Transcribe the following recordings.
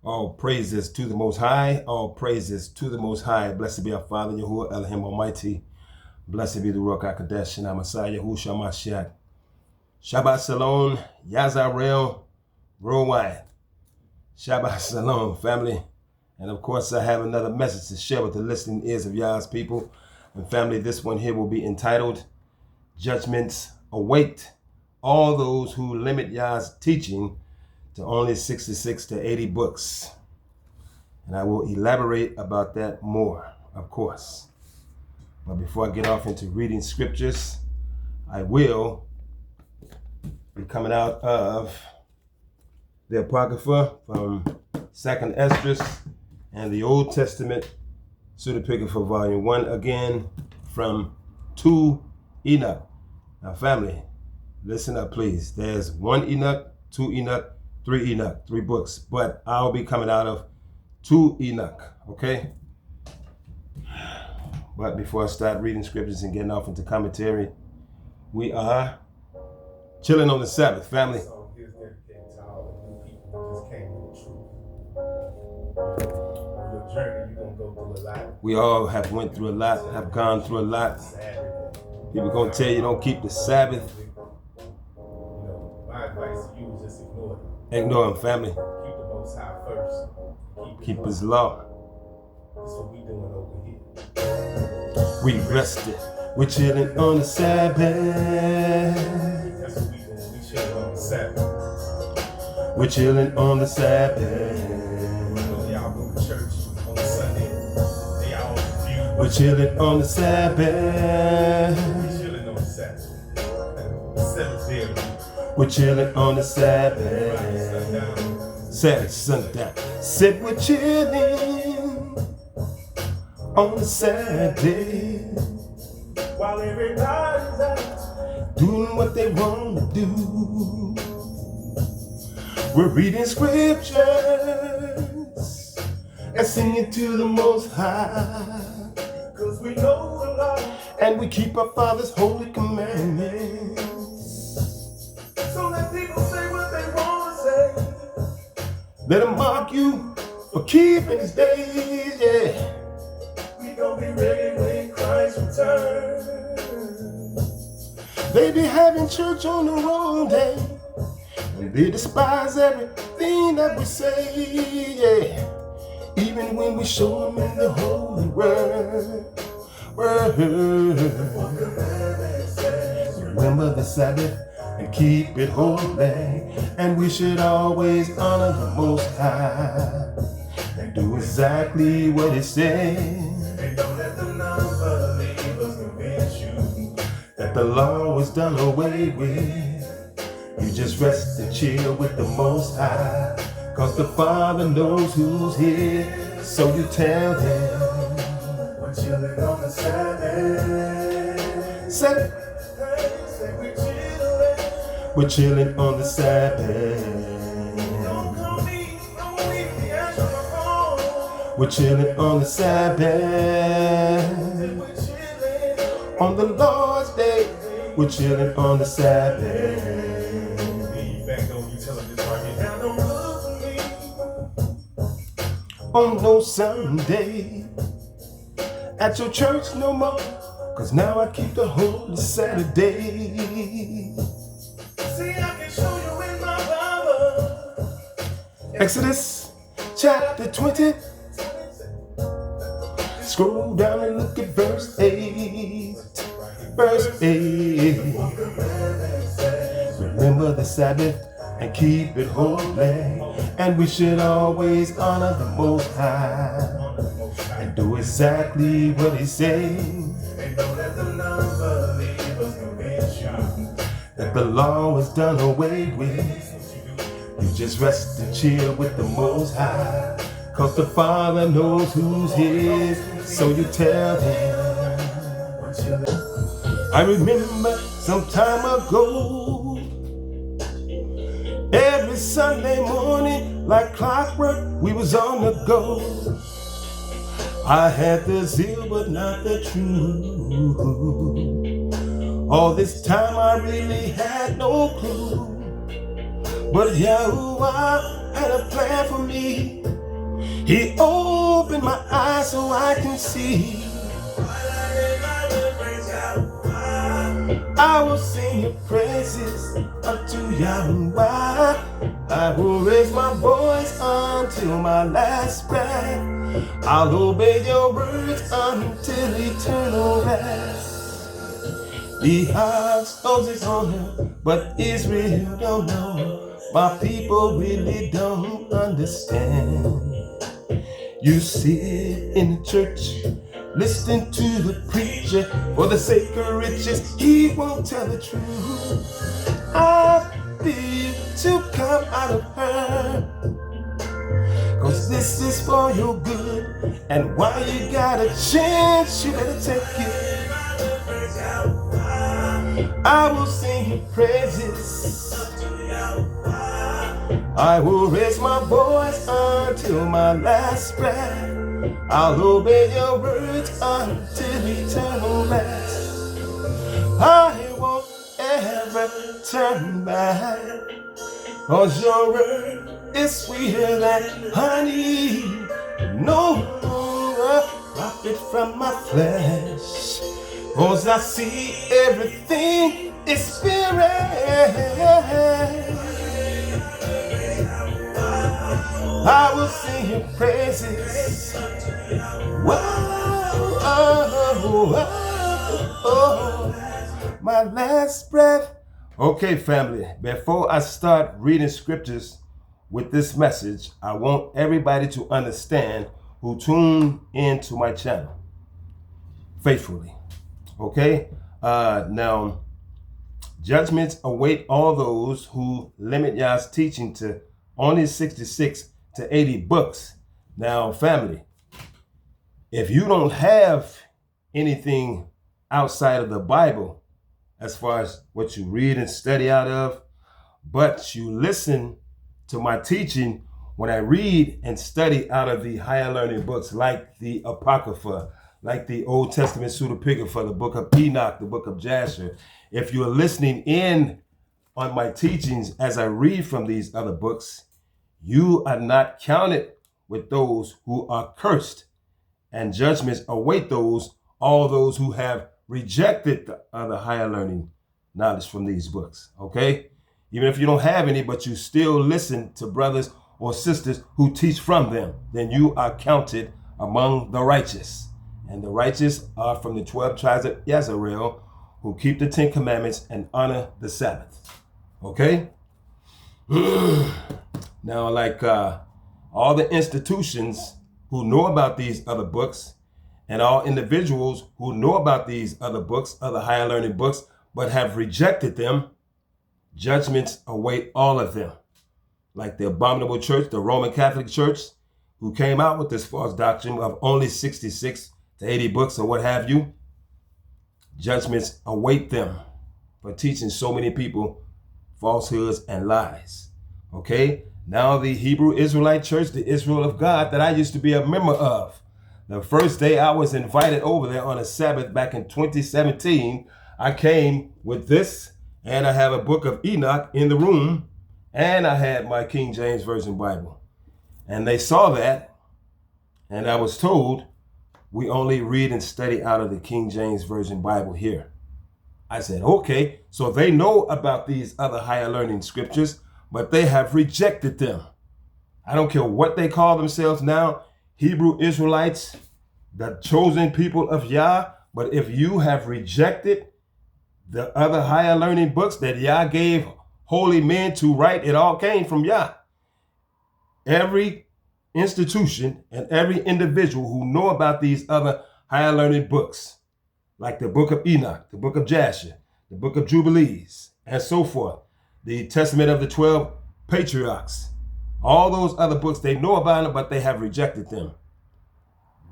All praises to the Most High. All praises to the Most High. Blessed be our Father, Yahuwah Elohim Almighty. Blessed be the Ruach HaKodesh and our Messiah, Yahushua Mashiach. Shabbat Shalom, Yazarel, worldwide. Shabbat Shalom, family. And of course, I have another message to share with the listening ears of Yah's people. And family, this one here will be entitled, Judgements Await All Those Who Limit Yah's Teaching to only 66 to 80 books. And I will elaborate about that more, of course. But before I get off into reading scriptures, I will be coming out of the Apocrypha from 2nd Ezra and the Old Testament Pseudepigrapha Volume 1 again from 2 Enoch. Now family, listen up please. There's 1 Enoch, 2 Enoch, 3 Enoch, 3 books, but I'll be coming out of 2 Enoch, okay? But before I start reading scriptures and getting off into commentary, we are chilling on the Sabbath, family. So here's dedicated to all the new people who just came to the truth. On your journey, you're gonna go through a lot. We all have went through a lot, have gone through a lot. People gonna tell you don't keep the Sabbath. You know, my advice to you is just ignore them. Ignore them, family. Keep the Most High first. Keep His law. That's what we doing over here. We rested. We're chilling on the Sabbath. That's what we doing. We chilling on the Sabbath. We're chilling on the Sabbath. They all go to church on Sunday. They all confused. We're chilling on the Sabbath. We chilling on the Sabbath. The seventh day of the week. We're chilling on the Sabbath. Sabbath, sundown. Said we're chilling on the Sabbath. While everybody's out doing what they want to do. We're reading scriptures and singing to the Most High. 'cause we know the law. And we keep our Father's holy commandments. So let people say what they want to say. Let them mock you for keeping His days, yeah. We gon' be ready when Christ returns. They be having church on the wrong day, and they despise everything that we say, yeah. Even when we show them in the holy word. Remember the Sabbath and keep it holy, and we should always honor the Most High and do exactly what He says. And don't let the non-believers convince you That the law was done away with. You just rest and chill with the Most High, 'cause the Father knows who's here. So you tell Him we're chilling on the Sabbath. Say, we're chilling on the Sabbath. We're chilling on the Sabbath. On the Lord's day, we're chilling on the Sabbath. On no Sunday, at your church no more, 'cause now I keep the holy Saturday. See, I can show you in my Bible. Exodus chapter 20. Scroll down and look at verse 8. Verse 8. Remember the Sabbath and keep it holy, and we should always honor the Most High and do exactly what He says. And don't let the non-believers convince you That the law is done away with. You just rest and chill with the Most High, 'cause the Father knows who's His. So you tell Him. I remember some time ago, every Sunday morning, like clockwork, we was on the go. I had the zeal, but not the truth. All this time I really had no clue. But Yahuwah had a plan for me. He opened my eyes so I can see. I will sing your praises unto Yahweh. I will raise my voice until my last breath. I'll obey your words until eternal rest. The hearts Moses on him, but Israel don't know. My people really don't understand. You sit in the church, listening to the preacher. For the sake of riches, he won't tell the truth. I feel to come out of her, 'cause this is for your good. And while you got a chance, you better take it. I will sing your praises. I will raise my voice until my last breath. I'll obey your words until eternal rest. I won't ever turn back, 'cause your word is sweeter than honey. No longer profit from my flesh, 'cause I see everything is spirit. I will sing your praises. Whoa, oh, oh, my last breath. Okay, family, before I start reading scriptures with this message, I want everybody to understand who tune into my channel faithfully. Okay? Now, judgments await all those who limit Yah's teaching to only 66 to 80 books. Now, family, if you don't have anything outside of the Bible as far as what you read and study out of, but you listen to my teaching when I read and study out of the higher learning books like the Apocrypha, like the Old Testament pseudepigrapha, the book of Enoch, the book of Jasher, if you're listening in on my teachings as I read from these other books, you are not counted with those who are cursed, and judgments await all those who have rejected the other higher learning knowledge from these books, okay? Even if you don't have any, but you still listen to brothers or sisters who teach from them, then you are counted among the righteous. And the righteous are from the 12 tribes of Israel, who keep the 10 commandments and honor the Sabbath, okay? Now, like all the institutions who know about these other books, and all individuals who know about these other books, other higher learning books, but have rejected them, judgments await all of them. Like the abominable church, the Roman Catholic Church, who came out with this false doctrine of only 66 to 80 books or what have you, judgments await them for teaching so many people falsehoods and lies. Okay? Now the Hebrew Israelite Church, the Israel of God that I used to be a member of. The first day I was invited over there on a Sabbath back in 2017, I came with this, and I have a book of Enoch in the room, and I had my King James Version Bible. And they saw that, and I was told, we only read and study out of the King James Version Bible here. I said, okay, so they know about these other higher learning scriptures, but they have rejected them. I don't care what they call themselves now, Hebrew Israelites, the chosen people of Yah, but if you have rejected the other higher learning books that Yah gave holy men to write, it all came from Yah. Every institution and every individual who know about these other higher learning books, like the book of Enoch, the book of Jasher, the book of Jubilees, and so forth, the Testament of the 12 Patriarchs, all those other books, they know about them, but they have rejected them.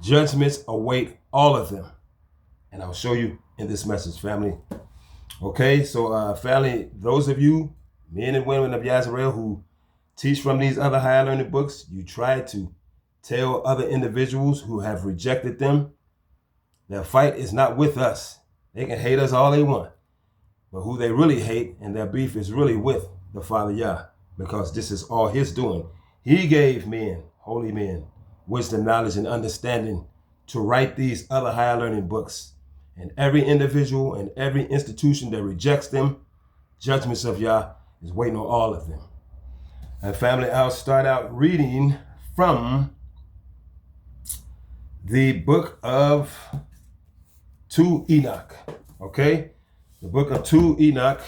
Judgments await all of them. And I'll show you in this message, family. Okay, so family, those of you, men and women of Yazrael who teach from these other higher learning books, you try to tell other individuals who have rejected them, their fight is not with us. They can hate us all they want. But who they really hate and their beef is really with the Father Yah, because this is all his doing. He gave men, holy men, wisdom, knowledge, and understanding to write these other higher learning books. And every individual and every institution that rejects them, judgments of Yah is waiting on all of them. And family, I'll start out reading from the book of 2 Enoch. Okay? The book of 2 Enoch.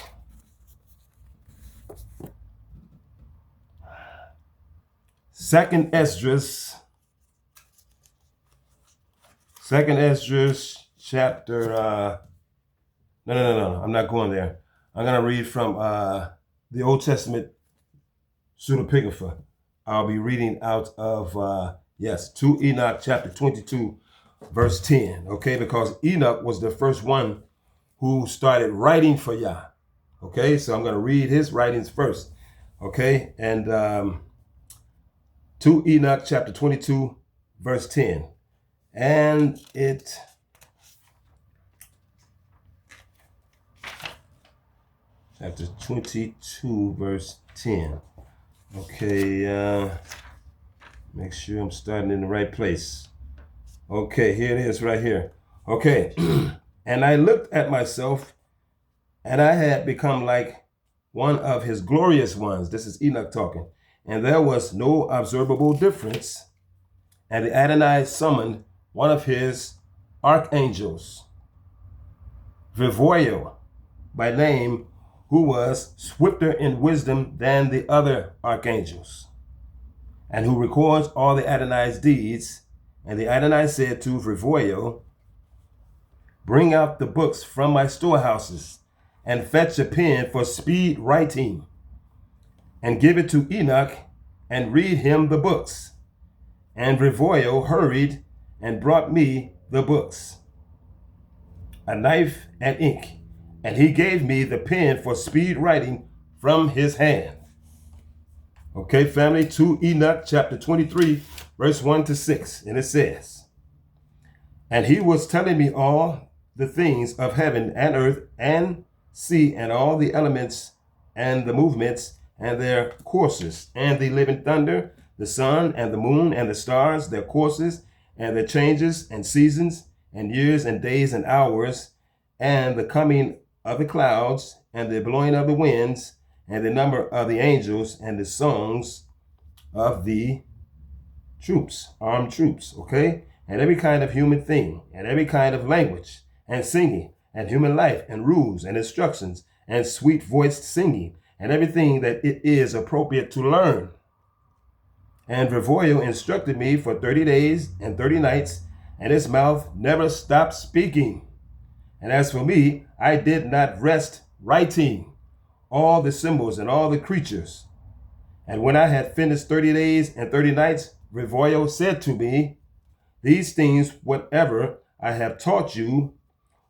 Second Esdras chapter, no, I'm not going there. I'm going to read from the Old Testament pseudepigrapha. I'll be reading out of, 2 Enoch chapter 22, verse 10, okay? Because Enoch was the first one who started writing for Yah, okay? So I'm going to read his writings first, okay? And 2 Enoch chapter 22, verse 10. And it chapter 22, verse 10. Okay, make sure I'm starting in the right place. Okay, here it is right here. Okay, and I looked at myself, and I had become like one of his glorious ones. This is Enoch talking. And there was no observable difference. And the Adonai summoned one of his archangels, Vivoio by name, who was swifter in wisdom than the other archangels, and who records all the Adonai's deeds. And the Adonai said to Vivoio, bring out the books from my storehouses, and fetch a pen for speed writing, and give it to Enoch, and read him the books. And Vivoio hurried and brought me the books, a knife and ink, and he gave me the pen for speed writing from his hand. Okay, family, 2 Enoch chapter 23, verse 1 to 6, and it says, and he was telling me all the things of heaven and earth and sea, and all the elements and the movements and their courses, and the living thunder, the sun and the moon and the stars, their courses and their changes and seasons and years and days and hours, and the coming of the clouds and the blowing of the winds, and the number of the angels, and the songs of the troops, armed troops, okay? And every kind of human thing, and every kind of language, and singing, and human life, and rules, and instructions, and sweet-voiced singing, and everything that it is appropriate to learn. And Vivoio instructed me for 30 days and 30 nights, and his mouth never stopped speaking. And as for me, I did not rest writing all the symbols and all the creatures. And when I had finished 30 days and 30 nights, Vivoio said to me, these things, whatever I have taught you,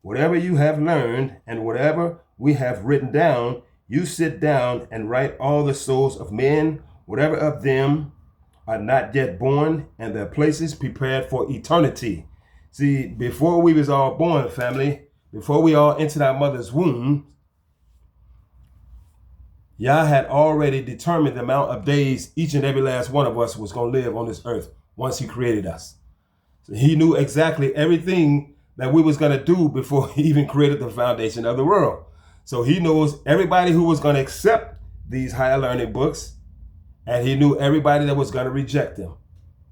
whatever you have learned, and whatever we have written down, you sit down and write all the souls of men, whatever of them are not yet born, and their places prepared for eternity. See, before we was all born, family, before we all entered our mother's womb, Yah had already determined the amount of days each and every last one of us was going to live on this earth once he created us. So he knew exactly everything that we was going to do before he even created the foundation of the world. So he knows everybody who was going to accept these higher learning books, and he knew everybody that was going to reject them.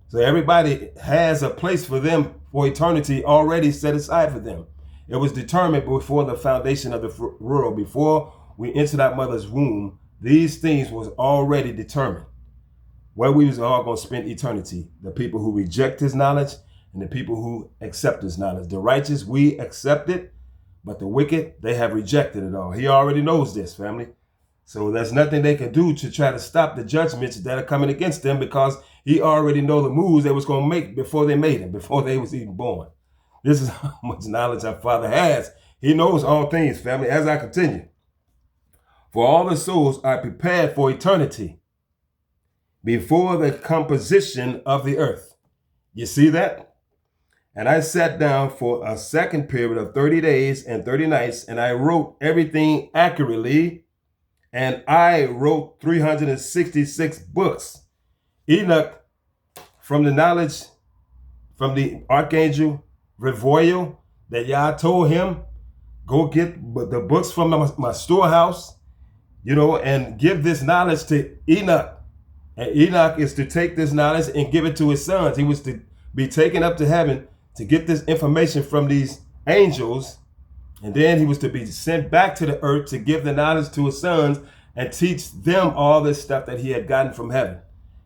So everybody has a place for them for eternity already set aside for them. It was determined before the foundation of the world, before we entered our mother's womb. These things was already determined where we was all going to spend eternity. The people who reject his knowledge and the people who accept his knowledge. The righteous, we accept it, but the wicked, they have rejected it all. He already knows this, family. So there's nothing they can do to try to stop the judgments that are coming against them, because he already know the moves they was going to make before they made it, before they was even born. This is how much knowledge our Father has. He knows all things, family, as I continue. For all the souls are prepared for eternity before the composition of the earth. You see that? And I sat down for a second period of 30 days and 30 nights, and I wrote everything accurately. And I wrote 366 books. Enoch from the knowledge from the archangel Revoil that Yah told him, go get the books from my storehouse, and give this knowledge to Enoch. And Enoch is to take this knowledge and give it to his sons. He was to be taken up to heaven to get this information from these angels. And then he was to be sent back to the earth to give the knowledge to his sons and teach them all this stuff that he had gotten from heaven.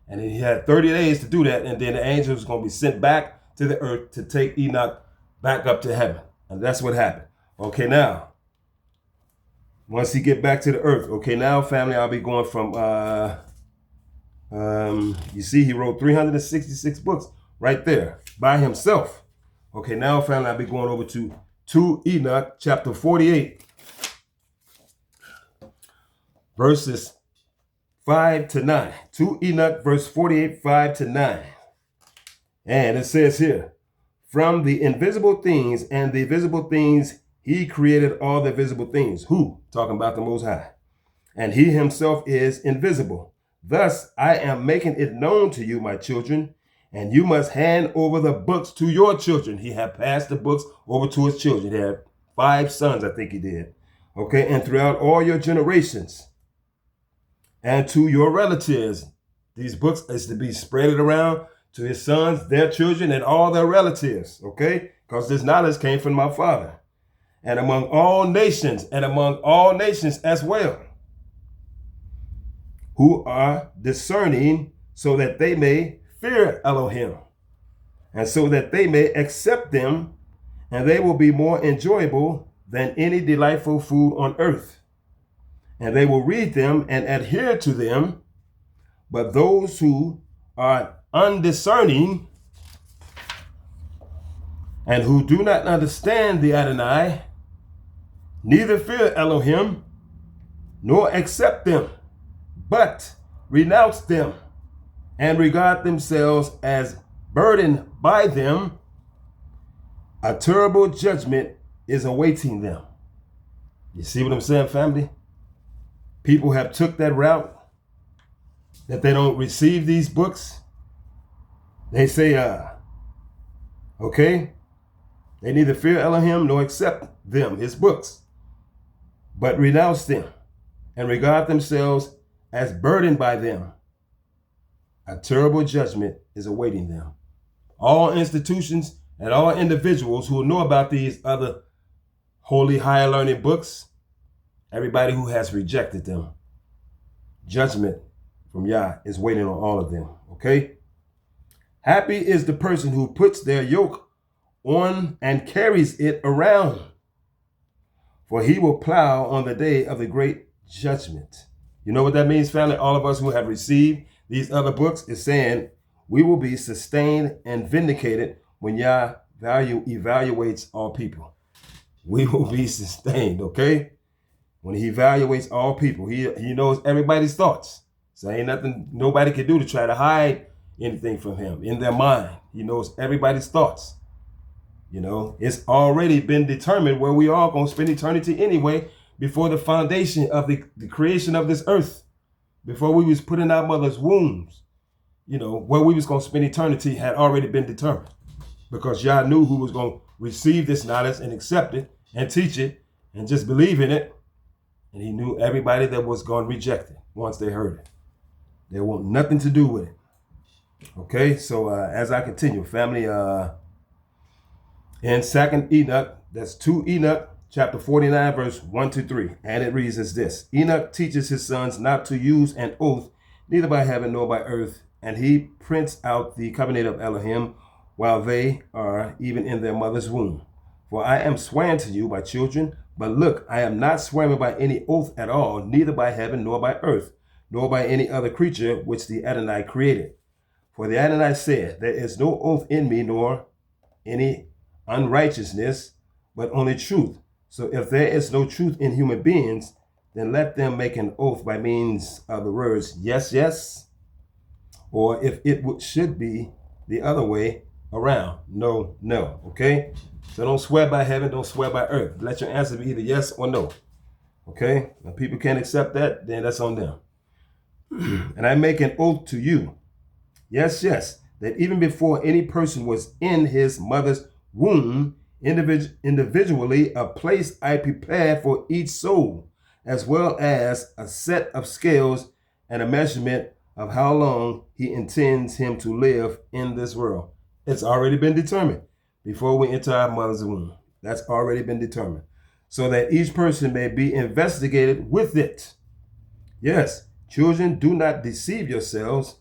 And he had 30 days to do that. And then the angel was going to be sent back to the earth to take Enoch back up to heaven. And that's what happened. Okay, now, once he get back to the earth, okay, now, family, I'll be going from, you see, he wrote 366 books right there by himself. Okay, now, family, I'll be going over to 2 Enoch, chapter 48, verses 5 to 9. 2 Enoch, verse 48, 5 to 9. And it says here, from the invisible things and the visible things, he created all the visible things. Who? Talking about the Most High. And he himself is invisible. Thus, I am making it known to you, my children, and you must hand over the books to your children. He had passed the books over to his children. He had 5 sons, I think he did. Okay, and throughout all your generations and to your relatives. These books is to be spread around to his sons, their children, and all their relatives, okay? Because this knowledge came from my Father. And among all nations as well, who are discerning, so that they may fear Elohim, and so that they may accept them, and they will be more enjoyable than any delightful food on earth. And they will read them and adhere to them. But those who are undiscerning and who do not understand the Adonai, neither fear Elohim, nor accept them, but renounce them and regard themselves as burdened by them, a terrible judgment is awaiting them. You see what I'm saying, family? People have took that route, that they don't receive these books. They say, okay, they neither fear Elohim nor accept them, his books, but renounce them and regard themselves as burdened by them. A terrible judgment is awaiting them. All institutions and all individuals who know about these other holy higher learning books, everybody who has rejected them, judgment from Yah is waiting on all of them, okay? Happy is the person who puts their yoke on and carries it around, for he will plow on the day of the great judgment. You know what that means, family? All of us who have received these other books is saying we will be sustained and vindicated when Yah evaluates all people. We will be sustained, okay? When he evaluates all people, he knows everybody's thoughts. So ain't nothing nobody can do to try to hide anything from him in their mind. He knows everybody's thoughts. You know, it's already been determined where we are going to spend eternity anyway, before the foundation of the creation of this earth, before we was put in our mother's wombs. You know, where we was going to spend eternity had already been determined, because Yah knew who was going to receive this knowledge and accept it and teach it and just believe in it. And he knew everybody that was going to reject it once they heard it. They want nothing to do with it. Okay, so as I continue, family, in 2 Enoch, that's 2 Enoch, chapter 49, verse 1 to 3. And it reads as this: Enoch teaches his sons not to use an oath, neither by heaven nor by earth. And he prints out the covenant of Elohim while they are even in their mother's womb. For I am sworn to you, my children, but look, I am not swearing by any oath at all, neither by heaven nor by earth, nor by any other creature which the Adonai created. For the Adonai said, there is no oath in me, nor any unrighteousness, but only truth. So if there is no truth in human beings, then let them make an oath by means of the words, yes, yes, or if it should be the other way around, no, no, okay? So don't swear by heaven, don't swear by earth. Let your answer be either yes or no, okay? If people can't accept that, then that's on them. And I make an oath to you. Yes, yes, that even before any person was in his mother's womb, individually a place I prepared for each soul, as well as a set of scales and a measurement of how long he intends him to live in this world. It's already been determined before we enter our mother's womb. That's already been determined. So that each person may be investigated with it. Yes, children, do not deceive yourselves,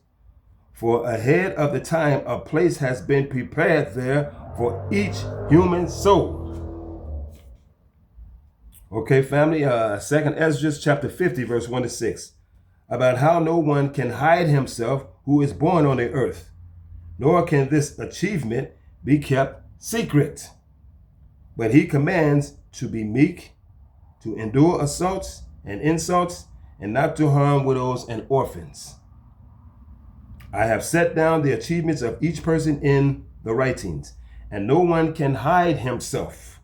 for ahead of the time a place has been prepared there for each human soul. Okay, family, 2nd Ezra chapter 50, verse 1 to 6, about how no one can hide himself who is born on the earth, nor can this achievement be kept secret. But he commands to be meek, to endure assaults and insults, and not to harm widows and orphans. I have set down the achievements of each person in the writings, and no one can hide himself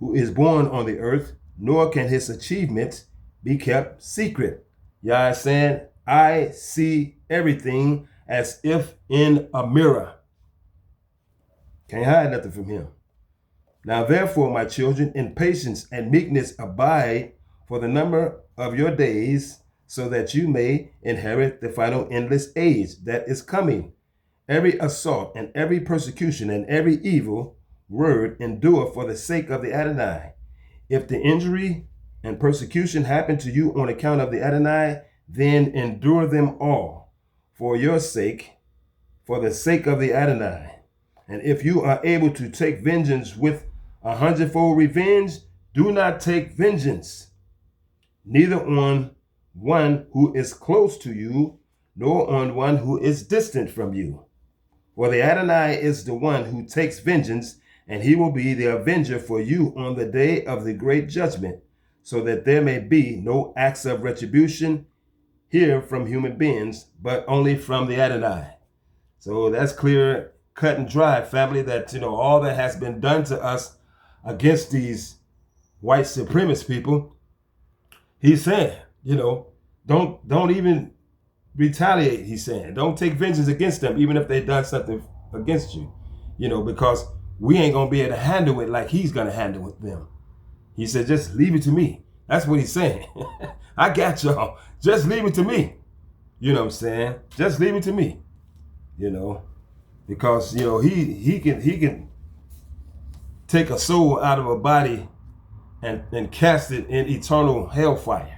who is born on the earth, nor can his achievements be kept secret. Yah is saying, I see everything as if in a mirror. Can't hide nothing from him. Now therefore, my children, in patience and meekness abide for the number of your days, so that you may inherit the final endless age that is coming. Every assault and every persecution and every evil word endure for the sake of the Adonai. If the injury and persecution happen to you on account of the Adonai, then endure them all for your sake, for the sake of the Adonai. And if you are able to take vengeance with 100-fold revenge, do not take vengeance, neither on one who is close to you, nor on one who is distant from you. For the Adonai is the one who takes vengeance, and he will be the avenger for you on the day of the great judgment, so that there may be no acts of retribution here from human beings, but only from the Adonai. So that's clear, cut and dry, family, that, all that has been done to us against these white supremacist people, he's saying, don't even retaliate, he's saying. Don't take vengeance against them, even if they've done something against you, because we ain't going to be able to handle it like he's going to handle it them. He said, just leave it to me. That's what he's saying. I got y'all. Just leave it to me. You know what I'm saying? Just leave it to me. Because, he can take a soul out of a body and cast it in eternal hellfire.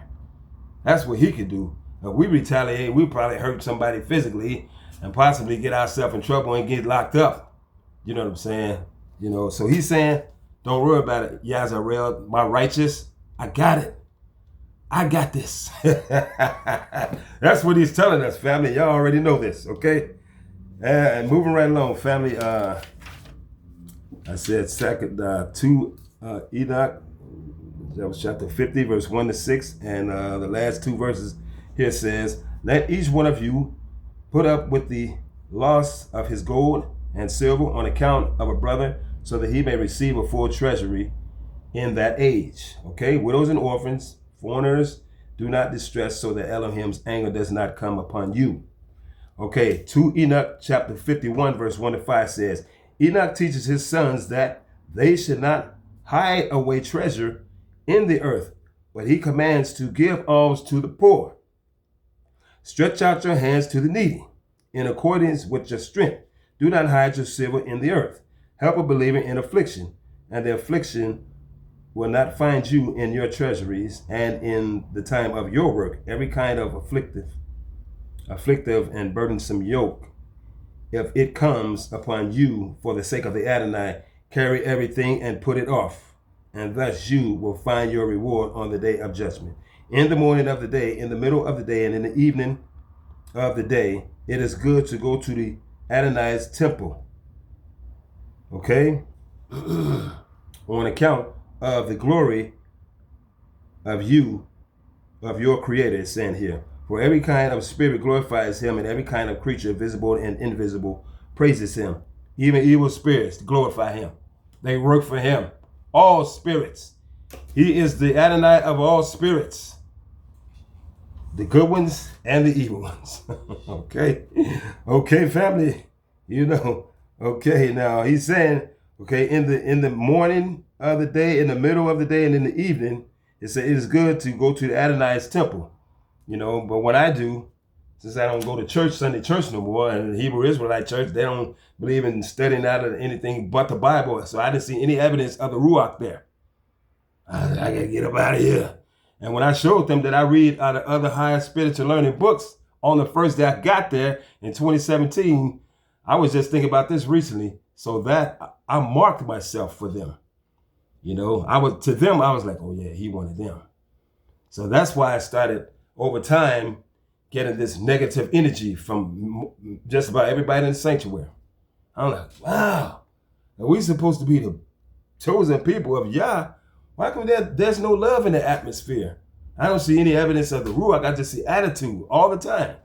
That's what he could do. If we retaliate, we probably hurt somebody physically and possibly get ourselves in trouble and get locked up. You know what I'm saying? So he's saying, don't worry about it. Yazarel, my righteous, I got it. I got this. That's what he's telling us, family. Y'all already know this, okay? And moving right along, family. I said 2 Enoch. That was chapter 50, verse 1 to 6. And the last two verses here says, let each one of you put up with the loss of his gold and silver on account of a brother, so that he may receive a full treasury in that age. Okay, widows and orphans, foreigners, do not distress, so that Elohim's anger does not come upon you. Okay, 2 Enoch chapter 51, verse 1 to 5 says, Enoch teaches his sons that they should not hide away treasure in the earth, but he commands to give alms to the poor. Stretch out your hands to the needy, in accordance with your strength. Do not hide your silver in the earth. Help a believer in affliction, and the affliction will not find you in your treasuries, and in the time of your work, every kind of afflictive and burdensome yoke, if it comes upon you for the sake of the Adonai, carry everything and put it off, and thus you will find your reward on the day of judgment. In the morning of the day, in the middle of the day, and in the evening of the day, it is good to go to the Adonai's temple. Okay? On account of the glory of you, of your creator, it's saying here. For every kind of spirit glorifies him, and every kind of creature, visible and invisible, praises him. Even evil spirits glorify him. They work for him. All spirits. He is the Adonai of all spirits. The good ones and the evil ones. Okay. Okay, family. You know, okay, now he's saying, okay, in the morning of the day, in the middle of the day, and in the evening, it said it is good to go to the Adonai's temple. You know, but what I do, since I don't go to church, Sunday church no more, and the Hebrew Israelite church, they don't believe in studying out of anything but the Bible. So I didn't see any evidence of the Ruach there. I gotta get up out of here. And when I showed them that I read out of other higher spiritual learning books on the first day I got there in 2017, I was just thinking about this recently, so that I marked myself for them. You know, to them, I was like, oh yeah, he wanted them. So that's why I started over time getting this negative energy from just about everybody in the sanctuary. I'm like, wow, are we supposed to be the chosen people of Yah? Why come there's no love in the atmosphere? I don't see any evidence of the Ruach. I just see attitude all the time.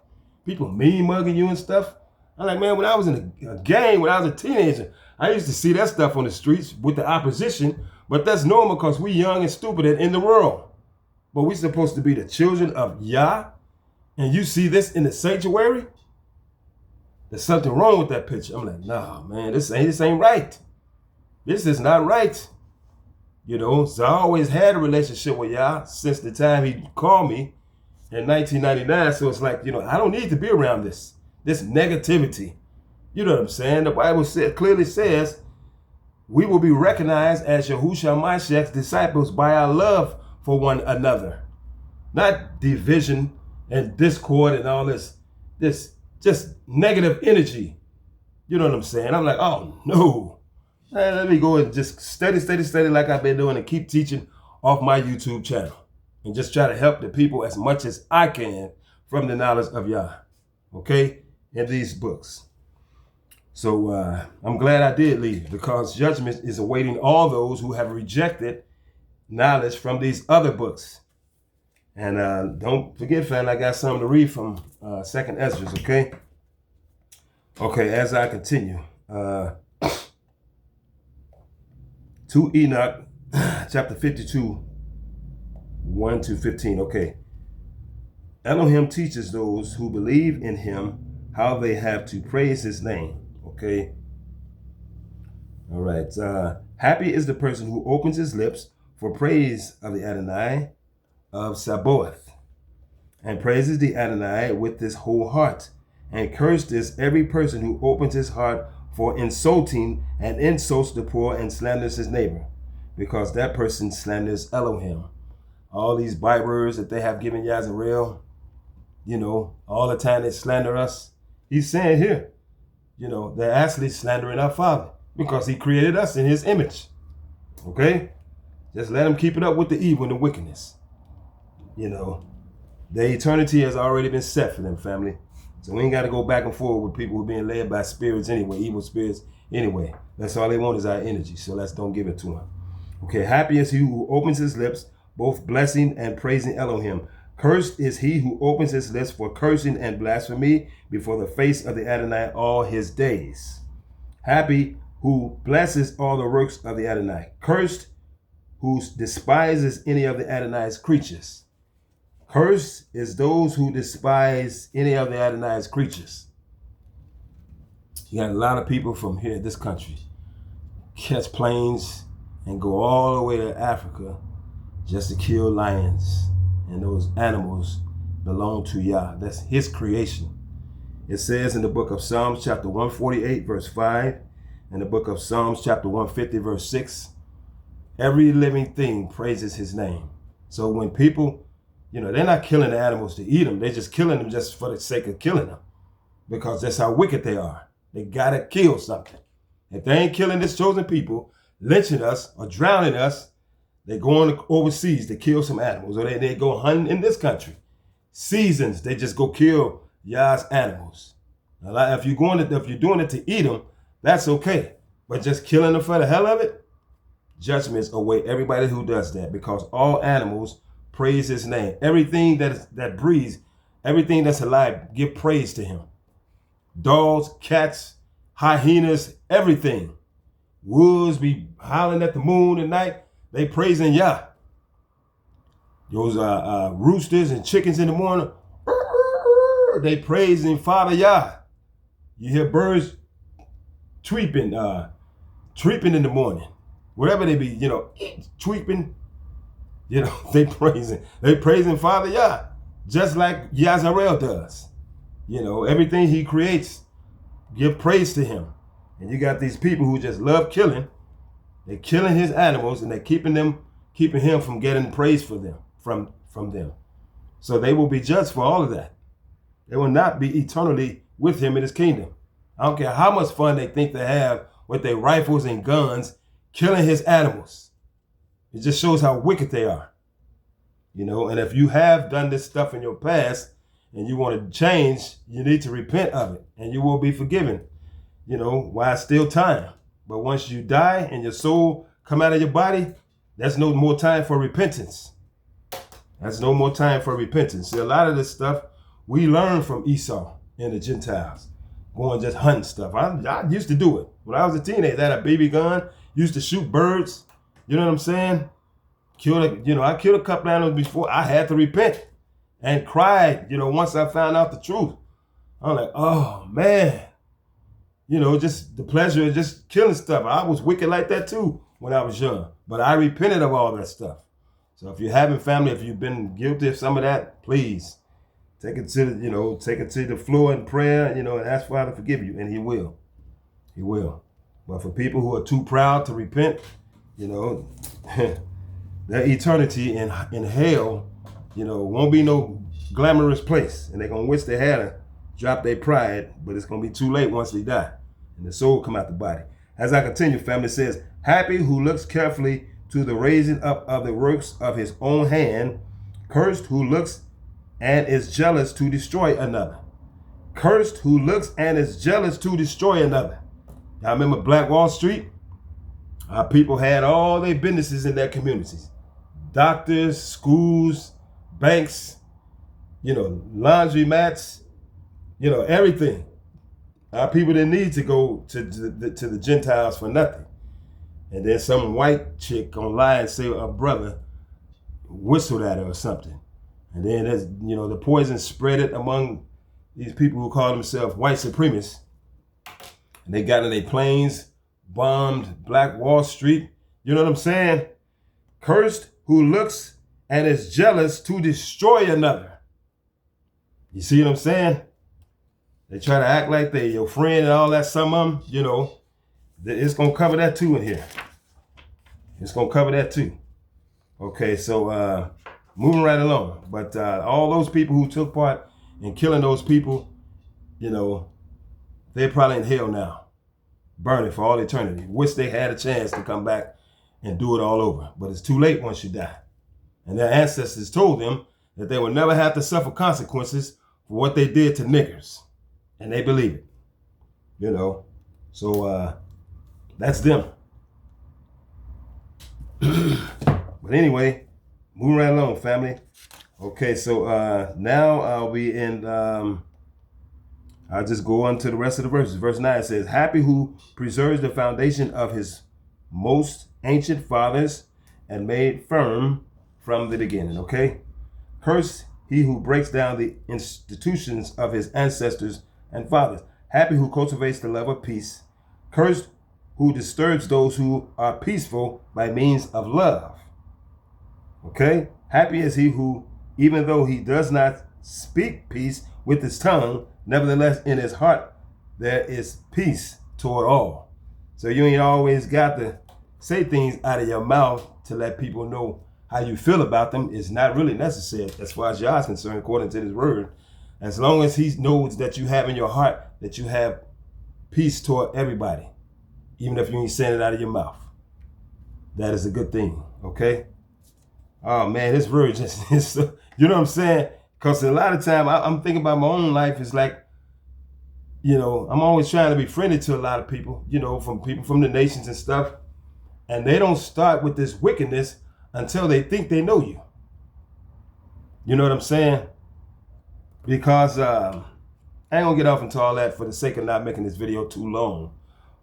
People mean mugging you and stuff. I'm like, man, when I was in a gang, when I was a teenager, I used to see that stuff on the streets with the opposition, but that's normal because we young and stupid and in the world. But we supposed to be the children of Yah, and you see this in the sanctuary? There's something wrong with that picture. I'm like, nah, man, this ain't right. This is not right. You know, so I always had a relationship with Yah since the time he called me in 1999. So it's like, you know, I don't need to be around this negativity. You know what I'm saying? The Bible clearly says we will be recognized as Yahushua Mashiach's disciples by our love for one another. Not division and discord and all this just negative energy. You know what I'm saying? I'm like, oh no. Let me go and just study like I've been doing and keep teaching off my YouTube channel. And just try to help the people as much as I can from the knowledge of Yah. Okay? In these books. So I'm glad I did leave, because judgment is awaiting all those who have rejected knowledge from these other books. And don't forget, fam, I got something to read from 2nd Ezra, okay? Okay, as I continue. To Enoch, chapter 52, 1 to 15. Okay. Elohim teaches those who believe in him how they have to praise his name. Okay. All right. Happy is the person who opens his lips for praise of the Adonai of Sabbath, and praises the Adonai with his whole heart. And cursed is every person who opens his heart for insulting and insults the poor and slanders his neighbor, because that person slanders Elohim. All these Bibles that they have given Yazarel, you know, all the time they slander us. He's saying here, you know, they're actually slandering our Father, because he created us in his image. Okay? Just let him keep it up with the evil and the wickedness. You know, the eternity has already been set for them, family. So we ain't got to go back and forth with people who are being led by spirits anyway, evil spirits anyway. That's all they want is our energy. So let's don't give it to them. Okay, happy is he who opens his lips, both blessing and praising Elohim. Cursed is he who opens his lips for cursing and blasphemy before the face of the Adonai all his days. Happy who blesses all the works of the Adonai. Cursed who despises any of the Adonai's creatures. Cursed is those who despise any of the Adonai's creatures. You got a lot of people from here, this country, catch planes and go all the way to Africa just to kill lions. And those animals belong to Yah. That's his creation. It says in the book of Psalms chapter 148 verse 5, and the book of Psalms chapter 150 verse 6, every living thing praises his name. So when people, you know, they're not killing the animals to eat them. They're just killing them just for the sake of killing them, because that's how wicked they are. They gotta kill something. If they ain't killing this chosen people, lynching us or drowning us, they going overseas to kill some animals, or they go hunting in this country. Seasons, they just go kill Yah's animals. Now, if you're doing it to eat them, that's okay. But just killing them for the hell of it, judgments await everybody who does that, because all animals praise his name. Everything that breathes, everything that's alive, give praise to him. Dogs, cats, hyenas, everything. Wolves be howling at the moon at night. They praising Yah. Those roosters and chickens in the morning, they praising Father Yah. You hear birds tweeping in the morning, whatever they be, tweeping, they praising Father Yah, just like Yazarel does. Everything he creates, give praise to him. And you got these people who just love killing. They're killing his animals, and they're keeping him from getting praise for them, from them. So they will be judged for all of that. They will not be eternally with him in his kingdom. I don't care how much fun they think they have with their rifles and guns, killing his animals. It just shows how wicked they are. And if you have done this stuff in your past and you want to change, you need to repent of it, and you will be forgiven, while it's still time. But once you die and your soul come out of your body, there's no more time for repentance. That's no more time for repentance. See, a lot of this stuff we learned from Esau and the Gentiles, going just hunting stuff. I used to do it. When I was a teenager, I had a BB gun, used to shoot birds. You know what I'm saying? I killed a couple animals before. I had to repent and cried, once I found out the truth. I'm like, oh, man. Just the pleasure of just killing stuff. I was wicked like that too when I was young. But I repented of all that stuff. So if you're having family, if you've been guilty of some of that, please take it to the floor in prayer, and ask God to forgive you, and He will. He will. But for people who are too proud to repent, their eternity in hell, won't be no glamorous place, and they're gonna wish they had drop their pride, but it's gonna be too late once they die, and the soul come out the body. As I continue, family, says, happy who looks carefully to the raising up of the works of his own hand, cursed who looks and is jealous to destroy another. Cursed who looks and is jealous to destroy another. Y'all remember Black Wall Street? Our people had all their businesses in their communities. Doctors, schools, banks, laundry mats, everything. Our people didn't need to go to the Gentiles for nothing. And then some white chick online say a brother whistled at her or something. And then the poison spread it among these people who call themselves white supremacists. And they got in their planes, bombed Black Wall Street. You know what I'm saying? Cursed who looks and is jealous to destroy another. You see what I'm saying? They try to act like they're your friend and all that. Some of them, it's going to cover that too in here. It's going to cover that too. Okay, so moving right along. But all those people who took part in killing those people, they're probably in hell now, burning for all eternity. Wish they had a chance to come back and do it all over. But it's too late once you die. And their ancestors told them that they would never have to suffer consequences for what they did to niggers. And they believe it. So that's them. But anyway, moving right along, family. Okay, so now I'll be in, I'll just go on to the rest of the verses. Verse 9 says, happy who preserves the foundation of his most ancient fathers and made firm from the beginning, okay? Cursed he who breaks down the institutions of his ancestors and fathers. Happy who cultivates the love of peace. Cursed who disturbs those who are peaceful by means of love. Okay? Happy is he who, even though he does not speak peace with his tongue, nevertheless in his heart there is peace toward all. So you ain't always got to say things out of your mouth to let people know how you feel about them. It's not really necessary as far as Yah is concerned, according to this word. As long as he knows that you have in your heart that you have peace toward everybody, even if you ain't saying it out of your mouth. That is a good thing, okay? Oh man, this word just is, you know what I'm saying? Because a lot of time I'm thinking about my own life. It's like, I'm always trying to be friendly to a lot of people, from people from the nations and stuff. And they don't start with this wickedness until they think they know you. You know what I'm saying? Because I ain't gonna get off into all that for the sake of not making this video too long.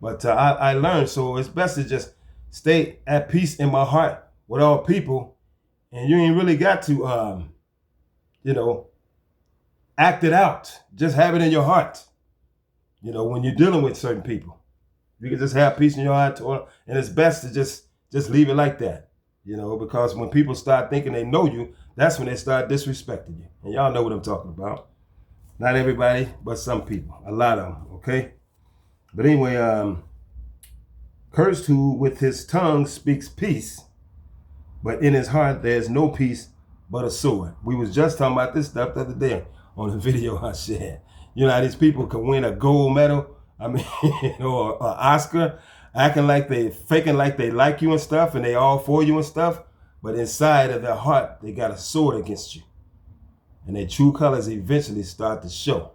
But I learned, so it's best to just stay at peace in my heart with all people. And you ain't really got to, act it out. Just have it in your heart, when you're dealing with certain people. You can just have peace in your heart, and it's best to just leave it like that, you know, because when people start thinking they know you, that's when they start disrespecting you. And y'all know what I'm talking about. Not everybody, but some people, a lot of them, okay? But anyway, cursed who with his tongue speaks peace, but in his heart there's no peace but a sword. We was just talking about this stuff the other day on the video I shared. You know how these people can win a gold medal, I mean, or an Oscar, faking like they like you and stuff, and they all for you and stuff, but inside of their heart, they got a sword against you. And their true colors eventually start to show,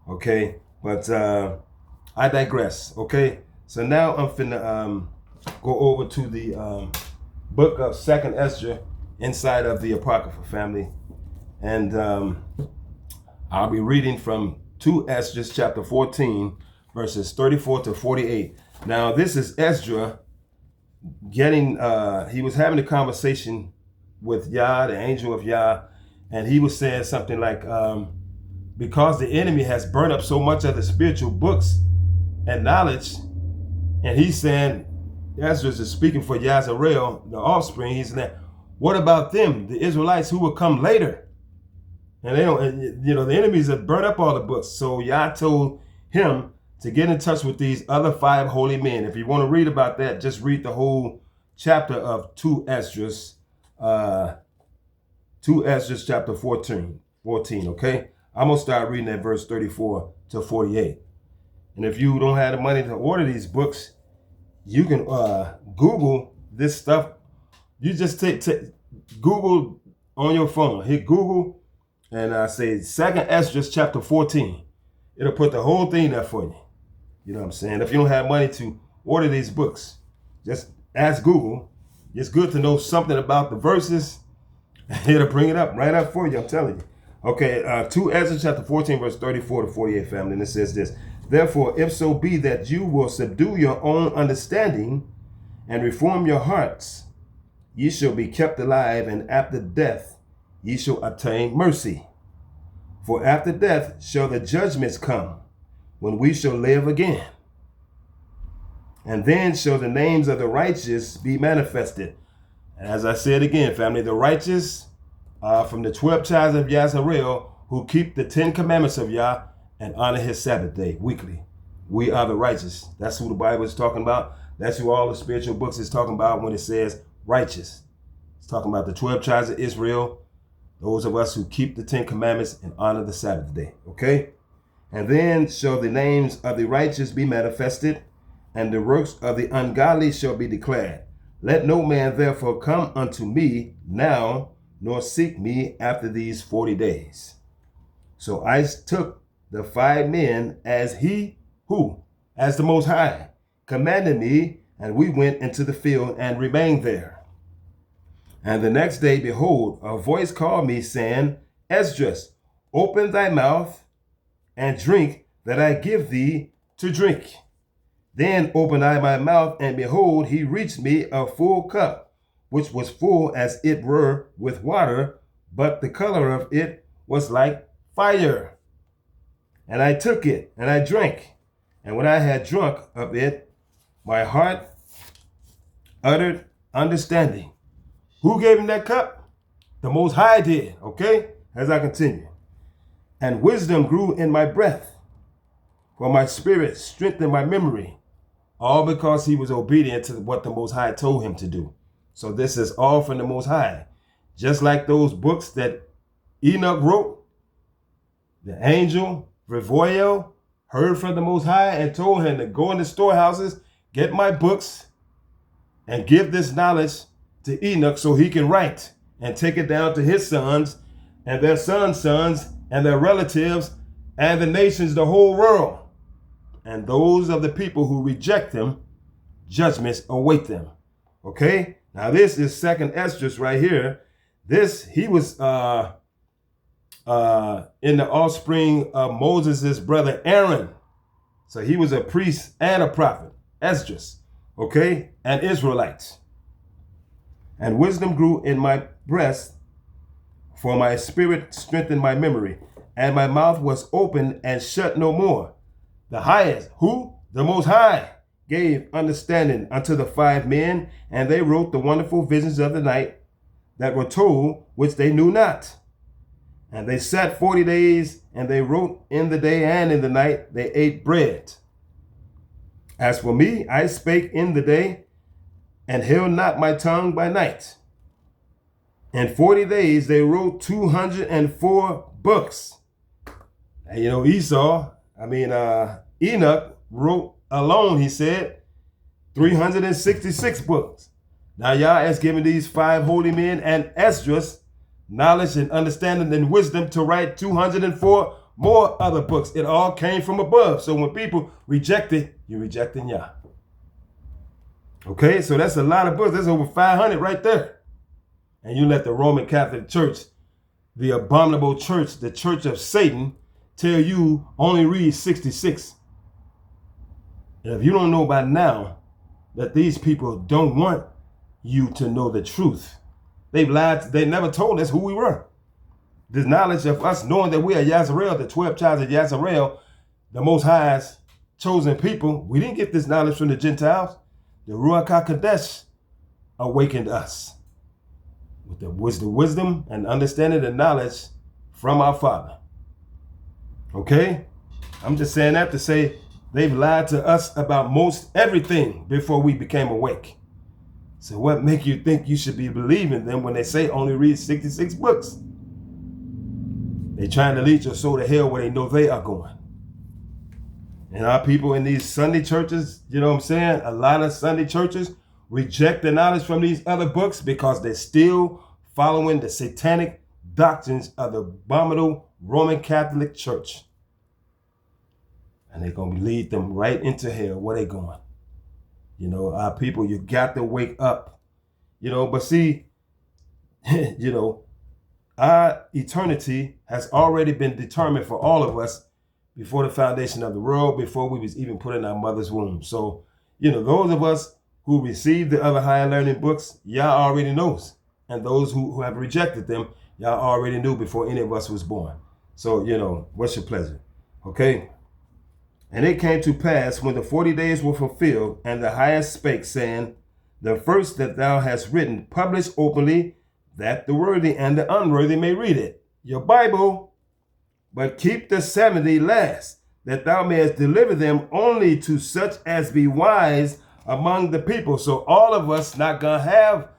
okay? But I digress, okay? So now I'm finna go over to the book of 2nd Ezra inside of the Apocrypha family. And I'll be reading from 2 Ezra chapter 14, verses 34 to 48. Now this is Ezra getting, he was having a conversation with Yah, the angel of Yah, and he was saying something like, because the enemy has burned up so much of the spiritual books and knowledge, and he's saying, Ezra is speaking for Yazarel, the offspring, he's saying, what about them, the Israelites who will come later? And they don't, you know, the enemies have burned up all the books. So Yah told him to get in touch with these other 5 holy men. If you want to read about that, just read the whole chapter of 2 Ezra, 2 Ezra chapter 14, okay? I'm going to start reading at verse 34 to 48. And if you don't have the money to order these books, you can Google this stuff. You just take Google on your phone. Hit Google and say 2nd Ezra chapter 14. It'll put the whole thing there for you. You know what I'm saying? If you don't have money to order these books, just ask Google. It's good to know something about the verses. It'll bring it up right up for you, I'm telling you. Okay, 2 Ezra chapter 14, verse 34 to 48, family. And it says this: therefore, if so be that you will subdue your own understanding and reform your hearts, ye shall be kept alive, and after death ye shall attain mercy. For after death shall the judgments come, when we shall live again. And then shall the names of the righteous be manifested. As I said again, family, the righteous are from the 12 tribes of Yazarel, who keep the 10 commandments of Yah and honor his Sabbath day weekly. We are the righteous. That's who the Bible is talking about. That's who all the spiritual books is talking about when it says righteous. It's talking about the 12 tribes of Israel, those of us who keep the 10 commandments and honor the Sabbath day, okay? And then shall the names of the righteous be manifested, and the works of the ungodly shall be declared. Let no man therefore come unto me now, nor seek me after these 40 days. So I took the 5 men as he who, as the Most High, commanded me, and we went into the field and remained there. And the next day, behold, a voice called me, saying, Esdras, open thy mouth and drink that I give thee to drink. Then opened I my mouth, and behold, he reached me a full cup, which was full as it were with water, but the color of it was like fire. And I took it, and I drank. And when I had drunk of it, my heart uttered understanding. Who gave him that cup? The Most High did, okay? As I continue. And wisdom grew in my breath, for my spirit strengthened my memory, all because he was obedient to what the Most High told him to do. So this is all from the Most High. Just like those books that Enoch wrote, the angel, Revoiel, heard from the Most High and told him to go in the storehouses, get my books, and give this knowledge to Enoch so he can write and take it down to his sons and their sons' sons and their relatives and the nations, the whole world. And those of the people who reject him, judgments await them. Okay? Now this is 2nd Ezra right here. This, he was in the offspring of Moses' brother Aaron. So he was a priest and a prophet, Esdras, okay, and Israelites. And wisdom grew in my breast, for my spirit strengthened my memory, and my mouth was open and shut no more. The highest, who? The Most High, gave understanding unto the 5 men, and they wrote the wonderful visions of the night that were told, which they knew not. And they sat 40 days, and they wrote in the day and in the night. They ate bread. As for me, I spake in the day, and held not my tongue by night. In 40 days they wrote 204 books. And Enoch wrote alone, he said, 366 books. Now Yah has given these 5 holy men and Ezra's knowledge and understanding and wisdom to write 204 more other books. It all came from above. So when people reject it, you're rejecting Yah. Okay, so that's a lot of books. That's over 500 right there. And you let the Roman Catholic Church, the abominable church, the church of Satan, tell you only read 66. And if you don't know by now that these people don't want you to know the truth, they've lied. They never told us who we were. This knowledge of us knowing that we are Yazarel, the 12 tribes of Yazarel, the Most High's chosen people, we didn't get this knowledge from the Gentiles. The Ruach HaKodesh awakened us with the wisdom and understanding and knowledge from our Father. Okay? I'm just saying that to say they've lied to us about most everything before we became awake. So what make you think you should be believing them when they say only read 66 books? They're trying to lead your soul to hell where they know they are going. And our people in these Sunday churches, you know what I'm saying? A lot of Sunday churches reject the knowledge from these other books because they're still following the satanic doctrines of the abominable Roman Catholic Church. And they're going to lead them right into hell. Where they going? You know, our people, you got to wake up. You know, but see, you know, our eternity has already been determined for all of us before the foundation of the world, before we was even put in our mother's womb. So, you know, those of us who received the other higher learning books, Yah already knows. And those who have rejected them, Yah already knew before any of us was born. So, you know, what's your pleasure? Okay? And it came to pass when the 40 days were fulfilled, and the highest spake, saying, the first that thou hast written, publish openly, that the worthy and the unworthy may read it. Your Bible. But keep the 70 last, that thou mayest deliver them only to such as be wise among the people. So all of us not going to have,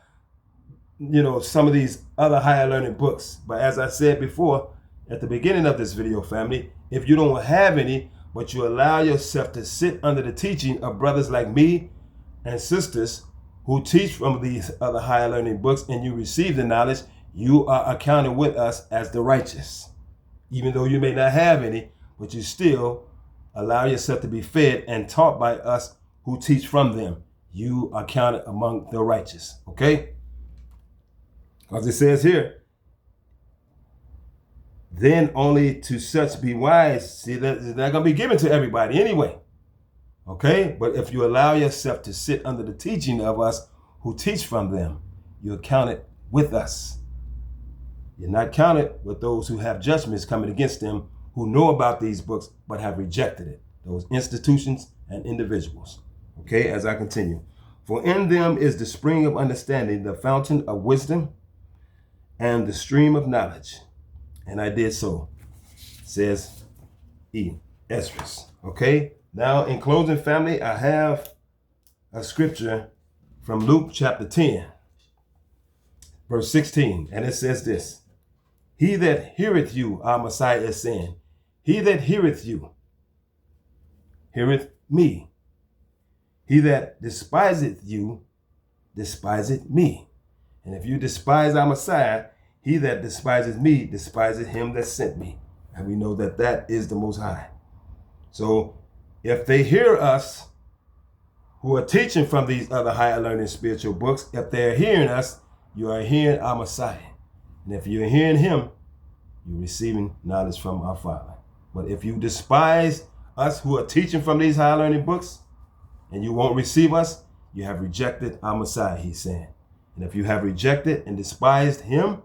you know, some of these other higher learning books. But as I said before, at the beginning of this video, family, if you don't have any, but you allow yourself to sit under the teaching of brothers like me and sisters who teach from these other higher learning books, and you receive the knowledge, you are accounted with us as the righteous. Even though you may not have any, but you still allow yourself to be fed and taught by us who teach from them. You are counted among the righteous, okay? Because it says here, then only to such be wise. See, that's not going to be given to everybody anyway, okay? But if you allow yourself to sit under the teaching of us who teach from them, you're counted with us. You're not counted with those who have judgments coming against them, who know about these books, but have rejected it. Those institutions and individuals. Okay, as I continue. For in them is the spring of understanding, the fountain of wisdom, and the stream of knowledge. And I did so, says Ezra. Okay, now in closing, family, I have a scripture from Luke chapter 10, verse 16. And it says this. He that heareth you, our Messiah is saying, he that heareth you, heareth me. He that despiseth you, despiseth me. And if you despise our Messiah, he that despiseth me, despiseth him that sent me. And we know that that is the Most High. So if they hear us who are teaching from these other higher learning spiritual books, if they're hearing us, you are hearing our Messiah. And if you're hearing him, you're receiving knowledge from our Father. But if you despise us who are teaching from these high learning books, and you won't receive us, you have rejected our Messiah, he's saying. And if you have rejected and despised him,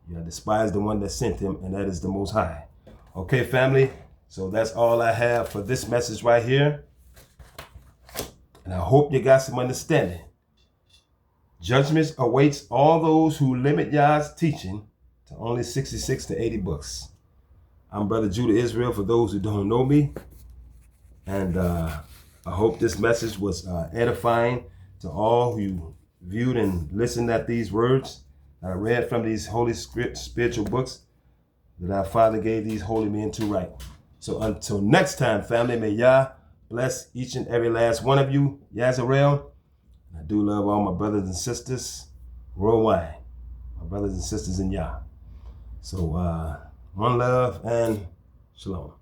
you have despised the one that sent him, and that is the Most High. Okay, family, so that's all I have for this message right here. And I hope you got some understanding. Judgments awaits all those who limit Yah's teaching to only 66 to 80 books. I'm Brother Judah Israel for those who don't know me. And I hope this message was edifying to all who viewed and listened at these words that I read from these holy spiritual books that our Father gave these holy men to write. So until next time, family, may Yah bless each and every last one of you, Yazarel. I do love all my brothers and sisters worldwide, my brothers and sisters in Yah. So one love and shalom.